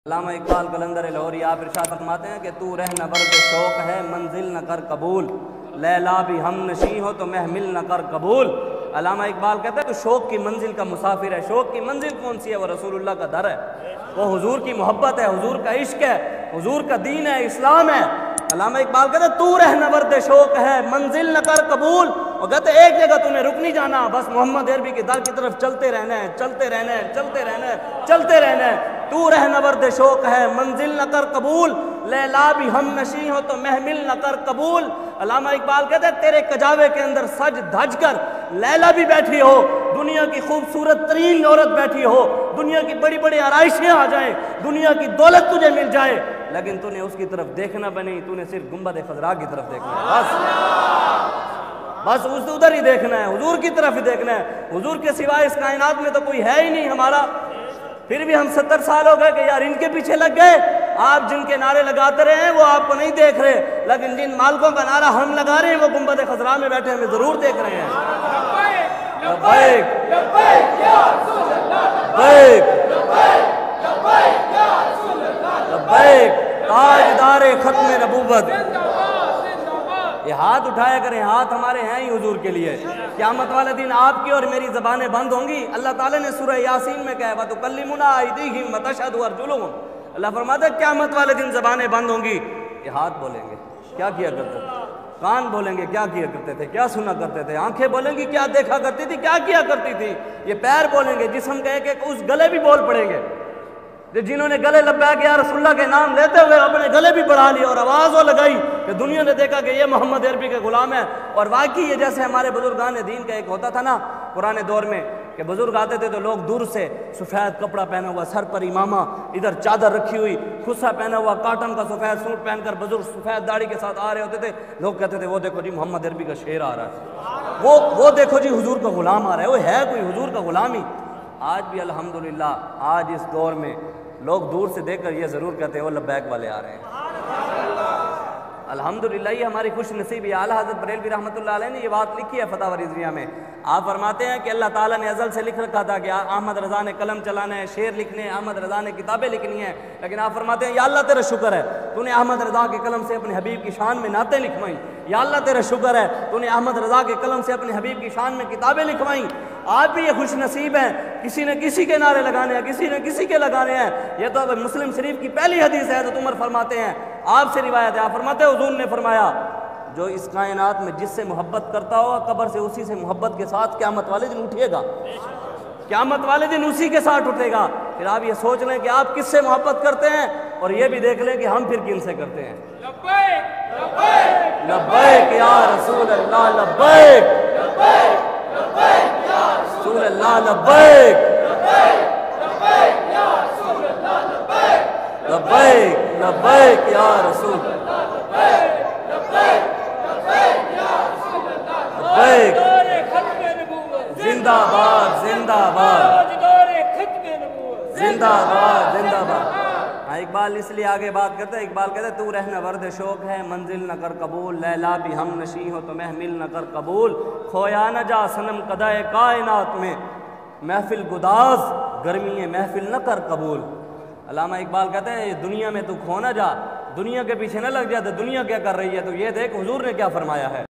علامہ اقبال قلندر لاہوری آپ ارشاد فرماتے ہیں کہ تو رہ نہ برد شوق ہے منزل نہ کر قبول، لیلا بھی ہم نشیں ہو تو محمل نہ کر قبول۔ علامہ اقبال کہتے ہیں تو شوق کی منزل کا مسافر ہے۔ شوق کی منزل کون سی ہے؟ وہ رسول اللہ کا در ہے، وہ حضور کی محبت ہے، حضور کا عشق ہے، حضور کا دین ہے، اسلام ہے۔ علامہ اقبال کہتے ہیں تو رہ نہ برد شوق ہے منزل نہ کر قبول، وہ کہتے ہیں ایک جگہ تمہیں رک نہیں جانا، بس محمد عربی کے در کی طرف چلتے رہنا ہے، چلتے رہنا ہے، چلتے رہنا ہے، چلتے رہنا ہے۔ تو رہ نہ برد شوق ہے منزل نہ کر قبول، لیلا بھی ہم نشیں ہو تو محمل نہ کر قبول۔ علامہ اقبال کہتے ہیں تیرے کجاوے کے اندر سج دھج کر لیلا بھی بیٹھی ہو، دنیا کی خوبصورت ترین عورت بیٹھی ہو، دنیا کی بڑی بڑی آرائشیں آ جائیں، دنیا کی دولت تجھے مل جائے، لیکن تو نے اس کی طرف دیکھنا بنی، تو نے صرف گنبد خضرا کی طرف دیکھنا ہے، بس ادھر ہی دیکھنا ہے، حضور کی طرف ہی دیکھنا ہے۔ حضور کے سوائے اس کائنات میں تو کوئی ہے ہی نہیں ہمارا۔ پھر بھی ہم 70 سال ہو گئے کہ یار ان کے پیچھے لگ گئے۔ آپ جن کے نعرے لگاتے رہے ہیں وہ آپ کو نہیں دیکھ رہے، لیکن جن مالکوں کا نعرہ ہم لگا رہے ہیں وہ گنبد خضرا میں بیٹھے ہمیں ضرور دیکھ رہے ہیں۔ لبیک لبیک یا رسول اللہ، لبیک لبیک یا رسول اللہ، لبیک تاجدار ختم نبوت۔ یہ ہاتھ اٹھایا کریں، ہاتھ ہمارے ہیں ہی حضور کے لیے۔ قیامت والے دن آپ کی اور میری زبانیں بند ہوں گی۔ اللہ تعالیٰ نے سورہ یاسین میں کہا ہے وَتُكَلِّمُنَا أَيْدِيهِمْ وَتَشْهَدُ أَرْجُلُهُمْ۔ اللہ فرماتا ہے قیامت والے دن زبانیں بند ہوں گی، یہ ہاتھ بولیں گے کیا کیا کرتے تھے، کان بولیں گے کیا کیا کرتے تھے، کیا سنا کرتے تھے، آنکھیں بولیں گی کیا دیکھا کرتی تھی، کیا کیا کرتی تھی، یہ پیر بولیں گے، جسم کا ایک ایک اس گلے بھی بول پڑیں گے۔ جنہوں نے گلے لبیک یا رسول اللہ کے نام لیتے ہوئے اپنے گلے بھی بڑھا لیا اور آواز وہ لگائی کہ دنیا نے دیکھا کہ یہ محمد عربی کے غلام ہے۔ اور واقعی یہ جیسے ہمارے بزرگان دین کا ایک ہوتا تھا نا پرانے دور میں کہ بزرگ آتے تھے تو لوگ دور سے سفید کپڑا پہنا ہوا، سر پر امامہ، ادھر چادر رکھی ہوئی، خصا پہنا ہوا، کاٹن کا سفید سوٹ پہن کر بزرگ سفید داڑھی کے ساتھ آ رہے ہوتے تھے۔ لوگ کہتے تھے وہ دیکھو جی محمد عربی کا شیر آ رہا ہے، وہ دیکھو جی حضور کا غلام آ رہا ہے، وہ ہے کوئی حضور کا غلام ہی۔ آج بھی الحمدللہ آج اس دور میں لوگ دور سے دیکھ کر یہ ضرور کہتے ہیں وہ لبیک والے آ رہے ہیں۔ الحمدللہ یہ ہماری خوش نصیبی۔ اعلیٰ حضرت بریلوی رحمۃ اللہ علیہ نے یہ بات لکھی ہے فتح رضویہ میں۔ آپ فرماتے ہیں کہ اللہ تعالیٰ نے ازل سے لکھ رکھا تھا کہ احمد رضا نے قلم چلانا ہے، شعر لکھنے ہیں، احمد رضا نے کتابیں لکھنی ہیں، لیکن آپ فرماتے ہیں یا اللہ تیرا شکر ہے تو نے احمد رضا کے قلم سے اپنے حبیب کی شان میں نعتیں لکھوائیں، یا اللہ تیرا شکر ہے تو نے احمد رضا کے قلم سے اپنے حبیب کی شان میں کتابیں لکھوائیں۔ آپ بھی یہ خوش نصیب ہیں، کسی نے کسی کے نعرے لگانے ہیں، کسی نے کسی کے لگانے ہیں۔ یہ تو مسلم شریف کی پہلی حدیث ہے حضرت عمر فرماتے ہیں، آپ سے روایت ہے، آپ فرماتے ہیں حضور نے فرمایا جو اس کائنات میں جس سے محبت کرتا ہو قبر سے اسی سے محبت کے ساتھ قیامت والے دن اٹھے گا، قیامت والے دن اسی کے ساتھ اٹھے گا۔ پھر آپ یہ سوچ لیں کہ آپ کس سے محبت کرتے ہیں اور یہ بھی دیکھ لیں کہ ہم پھر کن سے کرتے ہیں۔ لبیک لبیک لبیک یا رسول اللہ، لبیک لبیک لبیک یا رسول اللہ، لبیک لبیک یا رسول اللہ، لبیک لبیک لبیک یا رسول اللہ، لبیک زندہ باد زندہ باد زندہ باد زندہ باد۔ اقبال اس لیے آگے بات کرتا ہے، اقبال کہتا ہے تو رہنا ورد شوق ہے منزل نہ کر قبول، لیلا بھی ہم نشیں ہو تو محمل نہ کر قبول، کھویا نہ جا صنم قدائے کائنات میں، محفل گداز گرمی محفل نہ کر قبول۔ علامہ اقبال کہتے ہیں دنیا میں تو کھو نہ جا، دنیا کے پیچھے نہ لگ جا، تو دنیا کیا کر رہی ہے تو یہ دیکھ حضور نے کیا فرمایا ہے۔